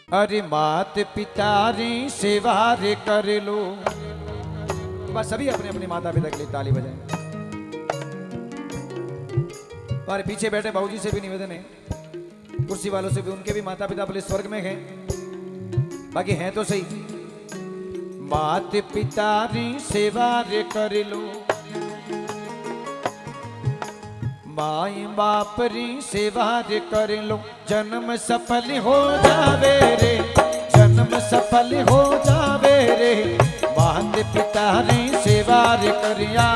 अरे मात पिता री सेवा रे कर लो। बस सभी अपने अपने माता पिता के लिए ताली बजाएं। हमारे पीछे बैठे बाबूजी से भी निवेदन है, कुर्सी वालों से भी, उनके भी माता पिता भले स्वर्ग में हैं, बाकी हैं तो सही। मात पिता री सेवा रे कर लो, माई बाप री सेवा रे कर लो, जन्म सफल हो जावे रे, जन्म सफल हो जावे रे, मात पिता री सेवा रे करिया,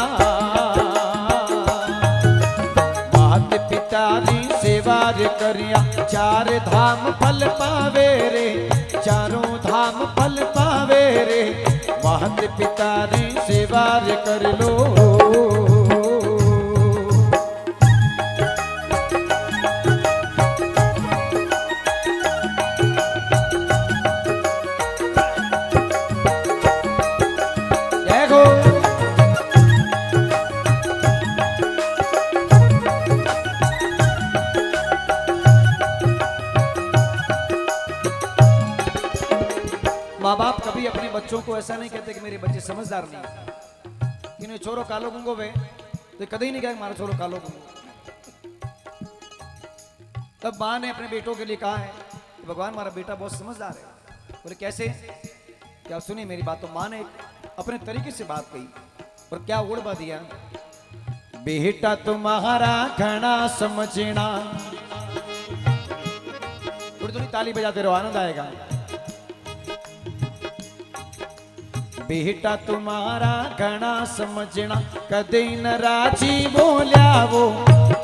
मात पिता री सेवा रे करिया, चार धाम फल पावे रे, चारों धाम फल पावे रे, मात पिता री सेवा रे कर लो। माँ बाप कभी अपने बच्चों को ऐसा नहीं कहते कि मेरे बच्चे समझदार नहीं, इन्हें छोरो कालो गुंगो वे तो कभी नहीं कहा हमारा छोरो कालो गुंगो। तब माँ ने अपने बेटों के लिए कहा है कि भगवान हमारा बेटा बहुत समझदार है। बोले कैसे? क्या सुनी मेरी बात। तो माँ ने अपने तरीके से बात कही और क्या उड़वा दिया, बेटा तुम्हारा घना समझना। थोड़ी थोड़ी ताली बजाते रहो, आनंद आएगा। बेटा तुम्हारा घना समझना, कदे न राजी बोलिया वो,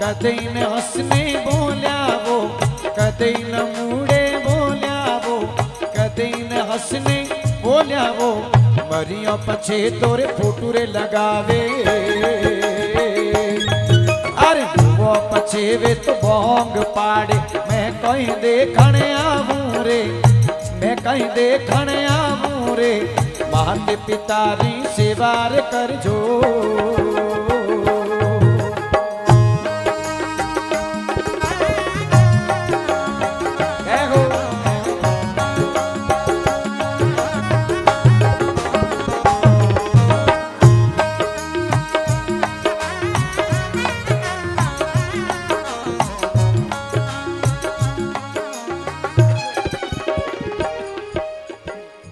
कदे न हंसने बोलिया वो, कदे न मूड़े बोलिया वो, कदे न हंसने बोलिया वो, मरियो पछे तोरे फोटूरे लगावे, अरे वो पछे वे तो बोंग पाड़े, मैं कहीं देखने आऊं रे, मैं कहीं देखने आऊं रे, मात पिता री सेवा रे कर जो।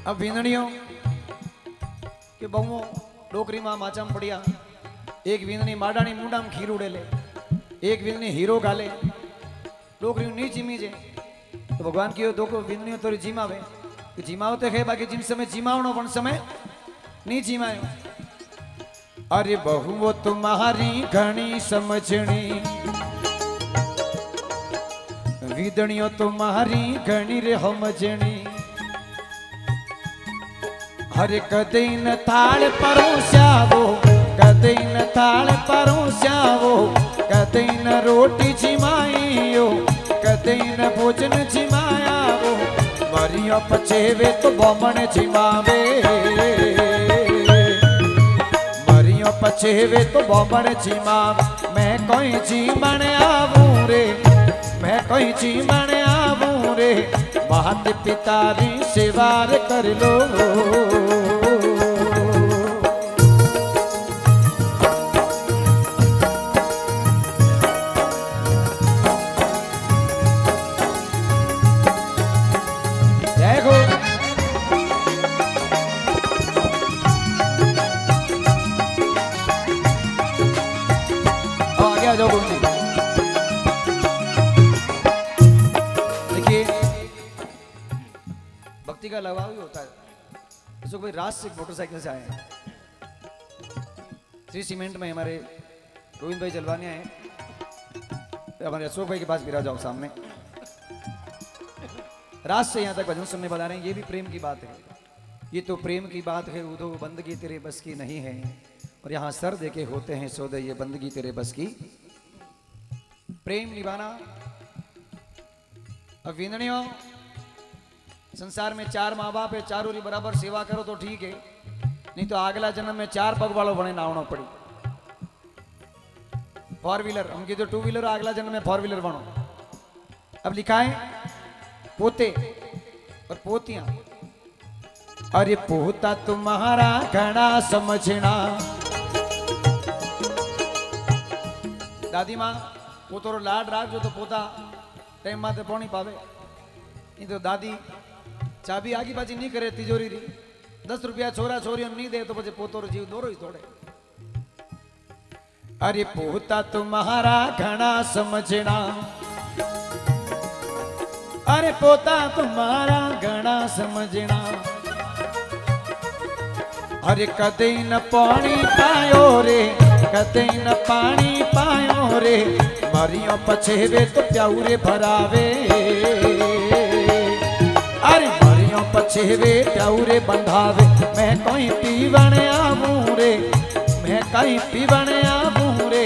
अब विंदणियों के बहुओं डोकरी मां माचाम पड़िया, एक विंदनी माडानी मुंडाम खीर उड़ेले, एक विंदनी हीरो गाले, डोकरी नी जीमी जे। तो भगवान की दोको विंदनियों तोरी जीमावे, कि जीमाओ ते खे, बाकी जिन समय जीमावनो पण समय नी जीमायो। अरे बहु वो तुम्हारी घणी समझणी, विंदनियों तुम्हारी घणी रे समझणी, हरे कदे न थाल परोस्यावो, कदे न थाल परोस्यावो, कदे न रोटी जिमाइयो, कदे न भोजन जिमायावो, मरियो पछेवे तो बमण जिमावे, मरियो पछेवे तो बमण जिमावे, मैं कोई जीमण आवूं रे, मैं कोई जीमण आवूं रे, मात पिता री सेवा रे कर लो। भक्ति का लगाव ही होता है। उसको कोई रात से मोटरसाइकिल से आए हैं, श्री सीमेंट में हमारे गोविंद भाई जलवानिया हैं, हमारे अशोक भाई के पास गिरा जाओ सामने, रात से यहाँ तक भजन सुनने बता रहे हैं। ये भी प्रेम की बात है, ये तो प्रेम की बात है। उदो बंदगी तेरे बस की नहीं है, और यहाँ सर देके होते हैं सौदे, ये बंदगी तेरे बस की। प्रेम निभाना। अब विंदनियों, संसार में चार माँ बाप है, चारों की बराबर सेवा करो तो ठीक है, नहीं तो अगला जन्म में चार पग वालों बने नावना पड़ी। 4 व्हीलर हम की तो 2 व्हीलर, अगला जन्म में 4 व्हीलर बनो। अब लिखा है पोते और पोतियां, अरे पोता तुम्हारा घना समझना। दादी माँ पोतरो लाड राखजो तो पोता टाइम माते पहुंची पावे। नहीं तो दादी चाबी आगी बाजी नहीं करे तिजोरी री, 10 रुपया छोरा छोरियों नहीं दे तो पछे पोतरो जीव दोरो ही तोड़े। अरे पोता तुम्हारा घना समझना, अरे पोता तुम्हारा घना समझना। अरे कदे न पानी पायो रे, कदे न पानी पायो रे, मरियो पछेवे तो प्याऊरे भरावे। अरे मरियो पछेवे प्याऊरे बंधावे, मैं कोई पीवण आऊं रे, मैं कहीं पीवण आऊं रे,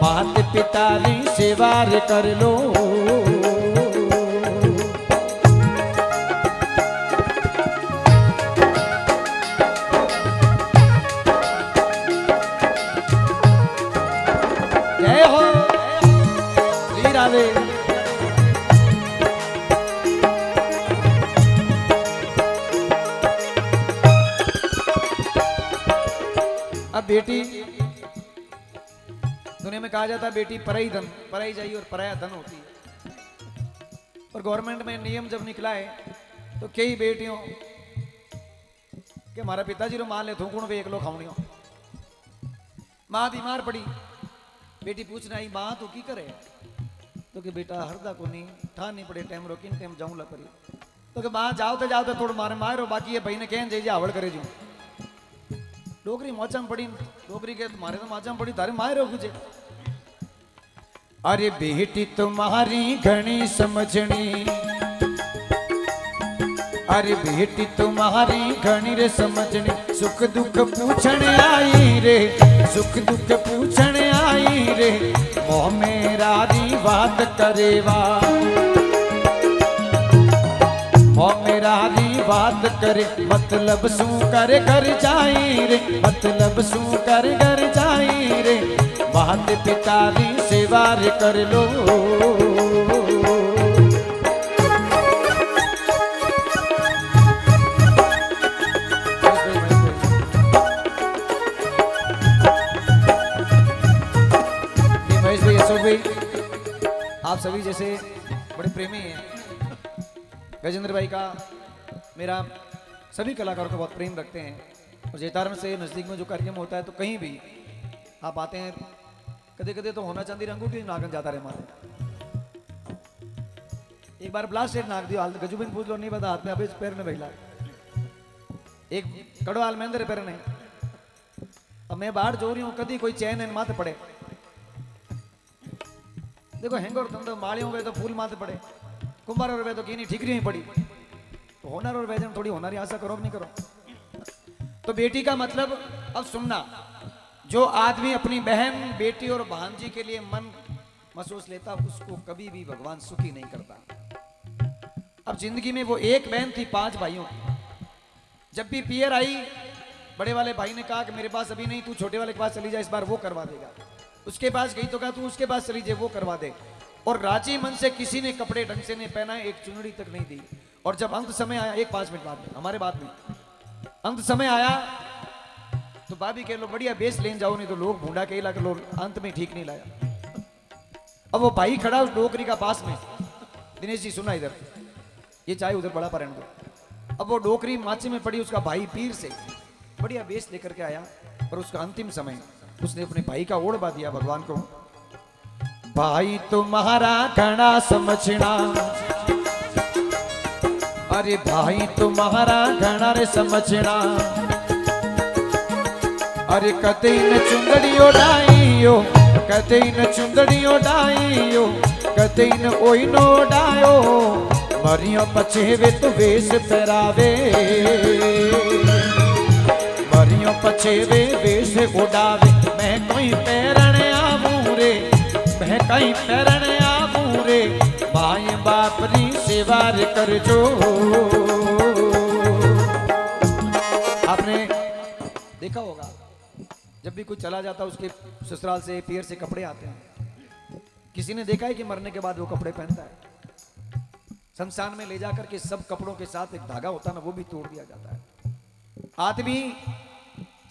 मात पिता री सेवा रे कर लो। जय हो श्री राधे। अब बेटी, दुनिया में कहा जाता है बेटी पराई धन, पराई जाई और पराया धन होती है। और गवर्नमेंट में नियम जब निकला है तो कई बेटियों के हमारा पिताजी रो मान ले थूकुण वे एकलो खावणियो। माँ बीमार पड़ी, बेटी पूछना आई माँ तो की करे, तो कि बेटा हरदा को नहीं ठा नहीं पड़े टाइम रो किन टाइम जाऊं ला पड़ी, तो कि माँ जाओ तो थोड़ा मारे मारो, बाकी ये भाई ने कह जाइए आवड़ करे जो डोकरी मोचा में पड़ी, डोकरी के तुम्हारे तो मोचा में पड़ी तारे मारो गुजे। अरे बेटी तुम्हारी घनी समझनी, अरे बेटी तुम्हारी घनी रे समझनी, सुख दुख पूछण आई रे, सुख दुख पूछण आई रे, मोह मेरा री बात करेवा, मोह मेरा री बात करे, मतलब सू कर घर जाई रे, मतलब सू कर घर जाई रे, मात पिता री सेवा रे कर लो। आप सभी जैसे बड़े प्रेमी हैं, गजेंद्र भाई का मेरा सभी कलाकारों को बहुत प्रेम रखते हैं। और जैतारण से नज़दीक में जो कार्यक्रम होता है तो कहीं भी आप आते हैं, कदे कदे तो होना चांदी अंगूठी नागन जाता रहे मारे। एक बार ब्लास्ट नाग दियो हाल गजुबिन पूछ लो नहीं पता हाथ में अभी पैर में बहिला एक कड़ो हाल में अंदर पैर नहीं। अब मैं बाहर जो रही हूँ कदी कोई चैन है माथे पड़े, देखो हैंगर तंदो मालियों वे तो फूल माथे पड़े, कुंभार और वे तो कीनी ठीकरी ही पड़ी, तो होनार और वैजन थोड़ी होनारी आशा करो नहीं करो। तो बेटी का मतलब अब सुनना, जो आदमी अपनी बहन बेटी और भांजी के लिए मन महसूस लेता उसको कभी भी भगवान सुखी नहीं करता। अब जिंदगी में वो एक बहन थी 5 भाइयों की, जब भी पियर आई बड़े वाले भाई ने कहा कि मेरे पास अभी नहीं, तू छोटे वाले के पास चली जा, इस बार वो करवा देगा। उसके पास गई तो कहा तू उसके पास चली जाए वो करवा दे। और राजी मन से किसी ने कपड़े ढंग से नहीं पहना, एक चुनरी तक नहीं दी। और जब अंत समय आया, एक 5 मिनट बाद में हमारे बाद में अंत समय आया तो भाभी कह लो बढ़िया बेस लेन जाओ, नहीं तो लोग भूडा के इलाके लोग अंत में ठीक नहीं लाया। अब वो भाई खड़ा उस डोकरी का पास में, दिनेश जी सुना इधर, ये चाहे उधर बड़ा पर दो। अब वो डोकरी माची में पड़ी, उसका भाई पीर से बढ़िया बेस लेकर के आया, और उसका अंतिम समय उसने अपने भाई का ओढ़वा दिया भगवान को। भाई तुम्हारा घना समझना, अरे भाई तुम्हारा घना रे समझना, अरे कते न चुंदड़ी ओढ़ाइयो, कते न चुंदड़ी ओढ़ाइयो, कते न ओइनो ओढ़ायो, मरियो पछेवे तो वेश पहरावे, मरियो पछेवे वेश उड़ावे, मैं कोई पैरण आऊं रे, मैं कहीं पैरण आऊं रे, माए बाप री सेवा रे कर जो। आपने देखा होगा जब भी कोई चला जाता उसके ससुराल से पियर से कपड़े आते हैं, किसी ने देखा है कि मरने के बाद वो कपड़े पहनता है? शमशान में ले जाकर के सब कपड़ों के साथ एक धागा होता ना, वो भी तोड़ दिया जाता है। आदमी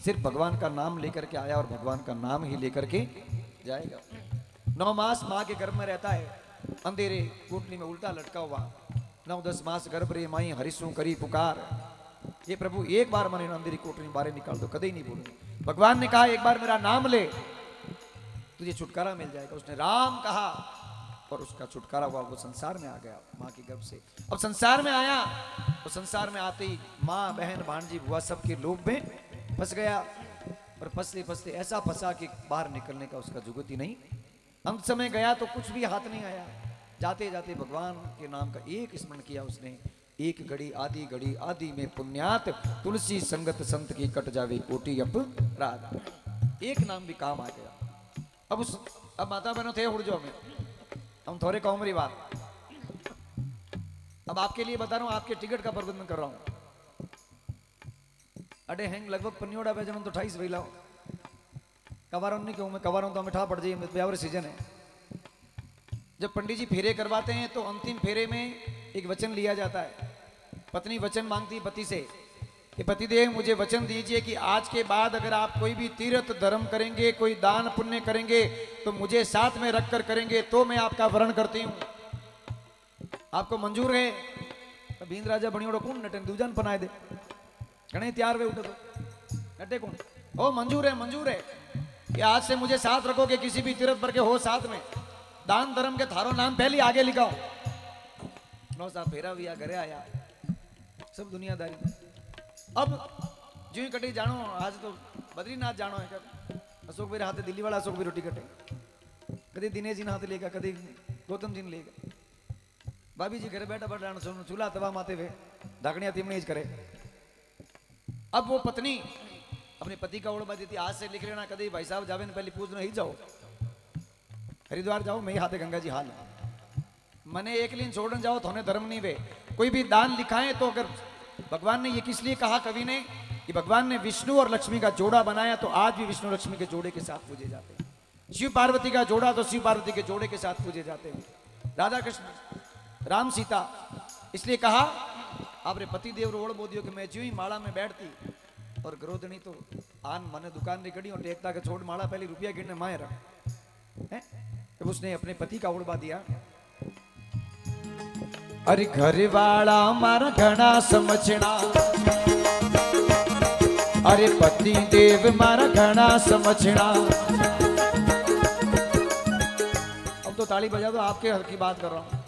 सिर्फ भगवान का नाम लेकर के आया और भगवान का नाम ही लेकर के जाएगा। 9 मास माँ के गर्भ में रहता है, अंधेरे कोटली में उल्टा लटका हुआ। 9-10 मास गर्भ रे माई हरिसू करी पुकार, ये प्रभु एक बार मैंने अंधेरी कोटली बाहर निकाल दो, कभी नहीं बोलूंगी। भगवान ने कहा एक बार मेरा नाम ले तुझे छुटकारा मिल जाएगा। उसने राम कहा और उसका छुटकारा हुआ, वो संसार में आ गया माँ के गर्भ से। अब संसार में आया तो संसार में आते ही माँ बहन भांजी बुआ सबके लोभ में फंस गया, और फंसते फंसते ऐसा फंसा कि बाहर निकलने का उसका जुगत ही नहीं। अंत समय गया तो कुछ भी हाथ नहीं आया। जाते जाते भगवान के नाम का एक स्मरण किया उसने, एक घड़ी आदि में पुण्यात, तुलसी संगत संत की कट जावे कोटि अपराध। एक नाम भी काम आ गया। अब माता बहनों थे उड़ जाओ, हम थोड़े कौम रही बात। अब आपके लिए बता रहा हूं, आपके टिकट का प्रबंधन कर रहा हूं। अडे हैंग लगभग पन्नियोड़ा बेजन तो 28 वही लाओ कवारों नहीं कहूं मैं, कवारों तो हमें ठा पड़ जाइए, ब्यावर सीजन है। जब पंडित जी फेरे करवाते हैं तो अंतिम फेरे में एक वचन लिया जाता है। पत्नी वचन मांगती पति से कि पतिदेव मुझे वचन दीजिए कि आज के बाद अगर आप कोई भी तीर्थ धर्म करेंगे, कोई दान पुण्य करेंगे तो मुझे साथ में रखकर करेंगे तो मैं आपका वरण करती हूँ, आपको मंजूर है? तो भींद राजा बणियोड़ो कौन नटे दूजन बनाए दे घणे तैयार वे उठो तो नटे कौन ओ मंजूर है कि आज से मुझे साथ रखोगे, किसी भी तीर्थ पर के हो साथ में, दान धर्म के थारो नाम पहले आगे लिखाओ। नो साहब फेरा भी घरे आया, सब दुनियादारी। अब जो ही कटी जानो, आज तो बद्रीनाथ जानो है, अशोक भाई हाथ दिल्ली वाला अशोक भाई रोटी कटे, कभी दिनेश जी ने हाथ लेगा, कभी गौतम जी ने लेगा। भाभी जी घरे बैठा बैठा चूल्हा तवा माते हुए ढाकनिया तिमनी करे। अब वो पत्नी अपने पति का ओढ़ देती, आज से लिख लेना कभी भाई साहब जावे पहले पूछना ही जाओ, हरिद्वार जाओ मैं ही हाथे गंगा जी हाल मने एक लीन छोड़न जाओ तो धर्म नहीं वे। कोई भी दान लिखाए तो अगर भगवान ने ये किस लिए कहा कवि ने कि भगवान ने विष्णु और लक्ष्मी का जोड़ा बनाया तो आज भी विष्णु लक्ष्मी के जोड़े के साथ पूजे जाते हैं। शिव पार्वती का जोड़ा तो शिव पार्वती के जोड़े के साथ पूजे जाते हैं। राधा कृष्ण राम सीता, इसलिए कहा आपरे पति देव रोड़ बोदियो कि मैं जो ही माला में बैठती और ग्रोधनी तो आन मने दुकान ने कड़ी और टेकता के छोड़ माला पहले रुपया गिरने माए रख है। तो उसने अपने पति का उड़वा दिया। अरे घर वाला मारा घना समझना, अरे पति देव मारा घना समझना। अब तो ताली बजा दो, आपके हक की बात कर रहा हूं,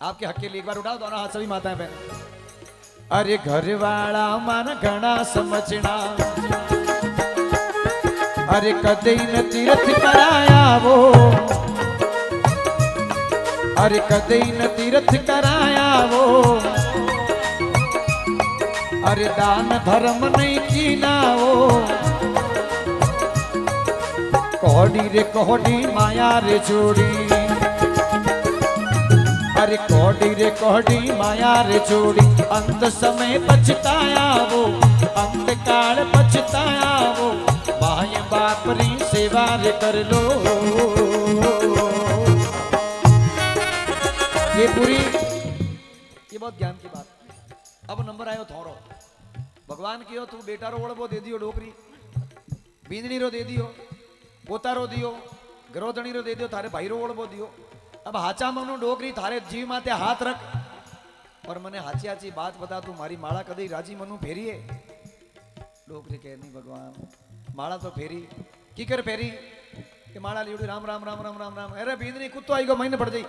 आपके हक के लिए एक बार उठाओ दोनों हाथ सभी माताएं बहन। अरे घर वाला मारा घना समझना, अरे कदे न तीर्थ कराया वो, अरे कदे न तीर्थ कराया वो, अरे दान धर्म नहीं कीना वो। कोहड़ी रे कोहड़ी माया रे जोड़ी, अरे कोहड़ी रे कोहड़ी माया रे जोड़ी। अंत समय पछताया वो, अंत काल पछताया वो, माय बाप री सेवा रे कर लो। ये पूरी, ये बहुत ज्ञान की बात। अब नंबर आयो थोरो भगवान की हो, तू बेटा रो ओळबो दे दियो, डोकरी बींदनी रो दे दियो, पोता रो दियो, गरोधनी रो दे दियो, थारे भाई रो ओळबो दियो। अब हाचा मनु डोकरी थारे जीव माते हाथ रख और मने हाची हाची बात बता, तू मारी माला कदी राजी मनु फेरी है? डोकरी कह नहीं भगवान माला तो फेरी की कर फेरी कि माला लीड़ी राम राम राम राम राम राम। अरे बींदनी कुत्तो आई गो महीने पड़ जाई,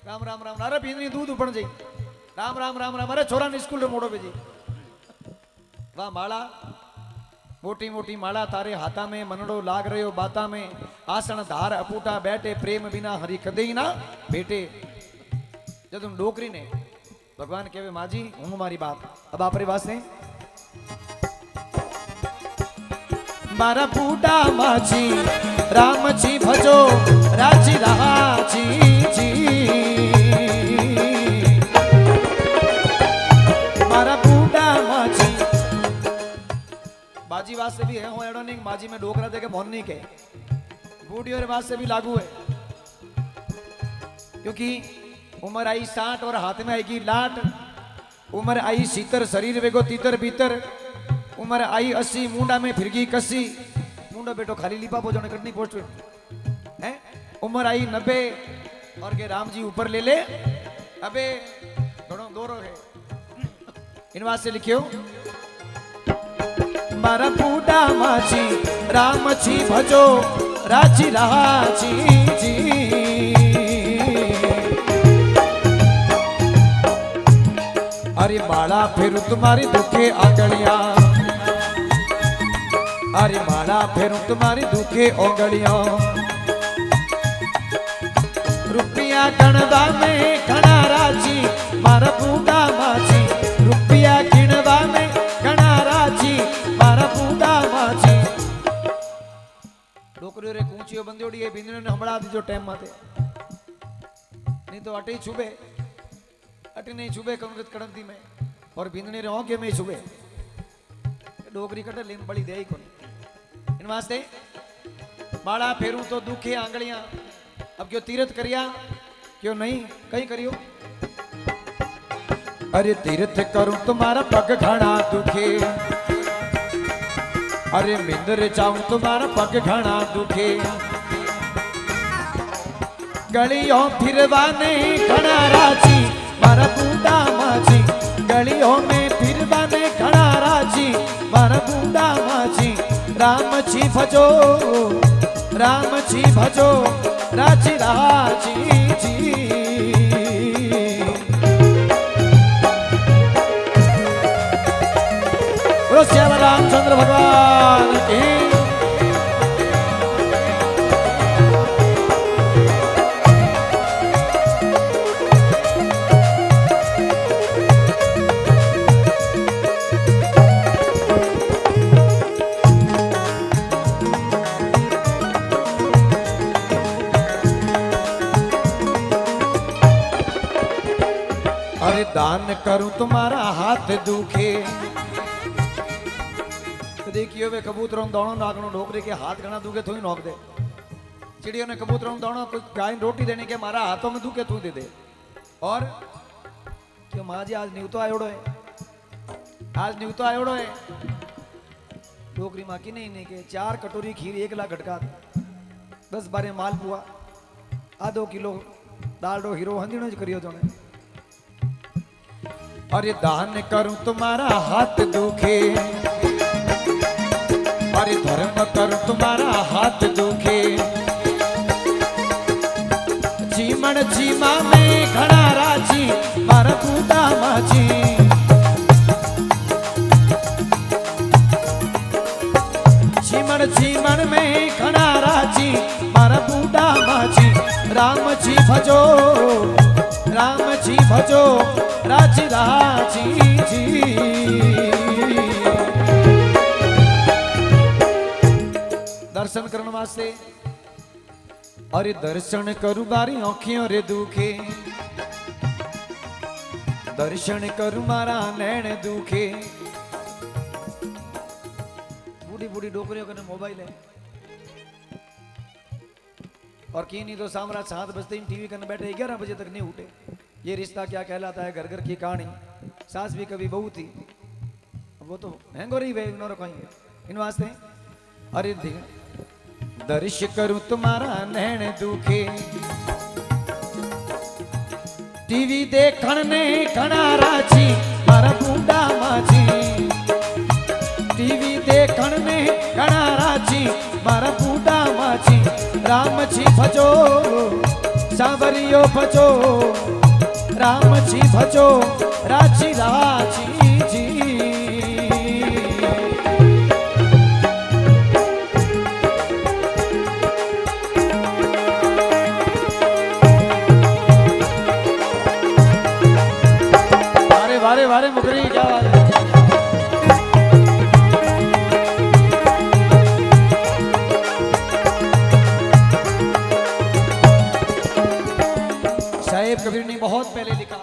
राम राम राम। अरे बींदनी दूध उपड़ जाई, राम राम राम राम। अरे छोरा ने स्कूल मोड़ो भेजी। वाह माला, मोटी मोटी माला तारे हाथा में, मनड़ो लाग रहे बाता में। आसन धार अपूटा बैठे, प्रेम बिना हरि कदे ही ना बेटे। जब तुम डोकरी ने भगवान कहे माँ जी हूँ मारी बात। अब आप वास्ते मारा बूढ़ा माझी राम जी भजो राजी राजी जी, मारा बूढ़ा माझी। बाजी वास्ते भी है हो एडो नहीं, माजी में डोकरा देके मोहन नहीं के बूढ़ी और वास्ते भी लागू है, क्योंकि उम्र आई 60 और हाथ में आएगी लाट। उम्र आई 70 शरीर वेगो तीतर भीतर। उम्र आई 80 मुंडा में फिरगी कसी। मुंडा बेटो खाली लिपा पो जाने कटनी पोस्ट है। उम्र आई 90 और के राम जी ऊपर ले ले अबे दोनों दोरो है। इन बात से लिखियो मारा बूढ़ा माची राम छी भजो राजी राजी जी। अरे माला फिर तुम्हारी दुखे आंगलियां। अरे माला फिर तुम्हारी दुखे ओंगलियों। रुपया गणवा में घना राजी मारा बूढ़ा माची। रुपया गिणवा में घना राजी मारा बूढ़ा माची। डोकरियो रे कूचियो बंदियोड़ी है बिंदने ने हमड़ा दीजो टाइम माते। नहीं तो अटे छुबे अटे नहीं छुबे कंगत कड़ंती में और बिंदने रे होंगे में छुबे। डोकरी कटे लेन बड़ी दे ही कोनी। इन वास्ते बाड़ा फेरू तो दुखे आंगलियां। अब क्यों तीर्थ करिया क्यों नहीं कहीं करियो। अरे तीर्थ करूं तुम्हारा पग घना दुखे। अरे मिंदर चाहूं तुम्हारा पग घना दुखे। गलियों फिरवाने घना राजी मारा बूढ़ा माची। गलियों में फिरवाने घना राजी मारा बूढ़ा माची। राम जी भजो राम जी भजो राजी राजी जी। बोलो श्याम रामचंद्र भगवान की। अरे दान करूं तुम्हारा हाथ दुखे। तो देखियो वे कबूतरों दाणो नागनो डोकरे के हाथ घना दुखे तू ही नोक दे। चिड़ियों ने कबूतरों दाणो कोई गाय रोटी देने के मारा हाथों में दुखे तू दे दे। और क्यों माँ जी आज न्यूतो आयोड़ो है। आज न्यूतो आयोड़ो है। डोकरी माँ की नहीं के 4 कटोरी खीर 1 लाख घटका 10-12 माल पुआ आधो किलो दाल हीरो हंदीनो ज करियो जोने। अरे दान करूं तुम्हारा हाथ दुखे। अरे धर्म करूं तुम्हारा हाथ दुखे। जीमन जीमा में घना राजी मारा बूढ़ा माची। जीमन जीमन में घना राजी मारा बूढ़ा माची। राम जी भजो राम जी भजो राजी राजी जी। दर्शन करने वास्ते। अरे दर्शन करूं बारी आँखियों रे दुखे। दर्शन करूं मारा नैन दुखे। बूढ़ी बूढ़ी डोकरियों का मोबाइल है और की नहीं तो सामराज 7 बजते ही टीवी करने बैठे 11 बजे तक नहीं उठे। ये रिश्ता क्या कहलाता है। घर घर की कहानी। सास भी कभी बहू थी वो तो महंगो रही वे इग्नोर कहीं इन वास्ते। अरे दर्श करूं तुम्हारा नैन दुखे। टीवी देखण ने घना राजी मारा बूढ़ा माची। टीवी देखण ने घना राजी मारा बूढ़ा माची। राम जी भजो सांवरियो भजो राम जी भजो राजी राजी जी। वारे वारे वारे मुकरी क्या बात है। साहिब कबीर ने बहुत पहले लिखा।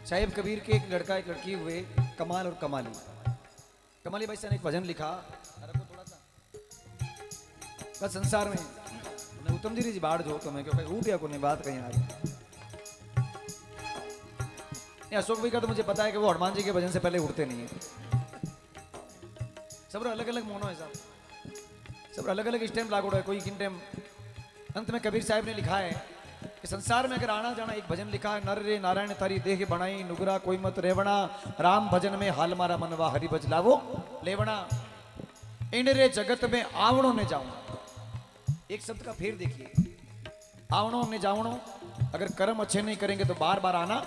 साहिब कबीर के एक लड़का एक लड़की हुए कमाल और कमाली। कमाली भाई ने एक भजन लिखा थोड़ा सा बस संसार में उत्तम जी बाढ़ जो तुम्हें क्योंकि वो भी को बात कहीं आ गई। अशोक भाई का तो मुझे पता है कि वो हनुमान जी के भजन से पहले उठते नहीं है। सब अलग अलग मोनो है साहब, सब अलग अलग स्टेम लागू है। कोई किन टाइम अंत में कबीर साहब ने लिखा है कि संसार में अगर आना जाना, एक भजन लिखा है, नर रे नारायण तारी देह बनाई नुगरा कोई मत रेवणा, राम भजन में हाल मारा मनवा हरि भज लावो लेवणा, इन रे जगत में आवणों ने जाऊं। एक शब्द का फेर देखिए, आवणों ने जावणों। अगर कर्म अच्छे नहीं करेंगे तो बार बार आना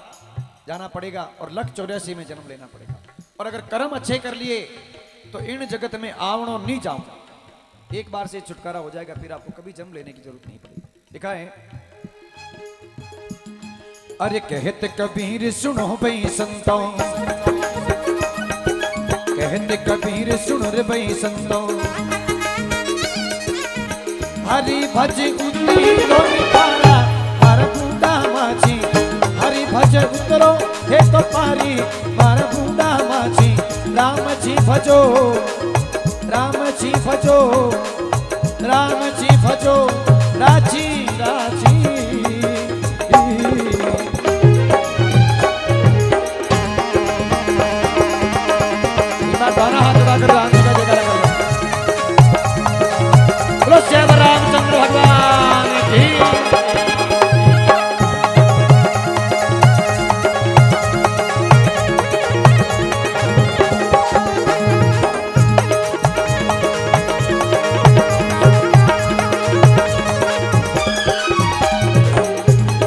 जाना पड़ेगा और लख 84 में जन्म लेना पड़ेगा। और अगर कर्म अच्छे कर लिए तो इन जगत में आवणों नहीं जाऊं, एक बार से छुटकारा हो जाएगा, फिर आपको कभी जन्म लेने की जरूरत नहीं पड़ेगी। लिखा है, अरे कहते कबीर सुनो भाई संतों, कहते कबीर सुनो रे भाई संतों, हरि भज उतरो निकाला हर बूढ़ा माझी, हरि भज उतरो हे तो पारी हर बूढ़ा माझी, राम जी भजो राम जी भजो राम जी भजो राजी राजी। हाथ उठाकर राम जी का जयकारा करो। बोलो श्याम रामचंद्र भगवान की।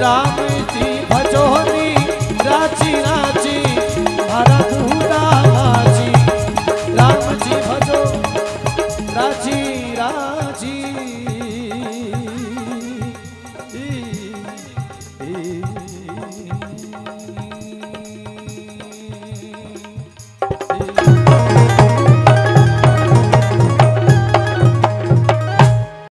राम जी भजोनी राची राची हरा बूढ़ा माझी, राम जी भजो राजी राजी।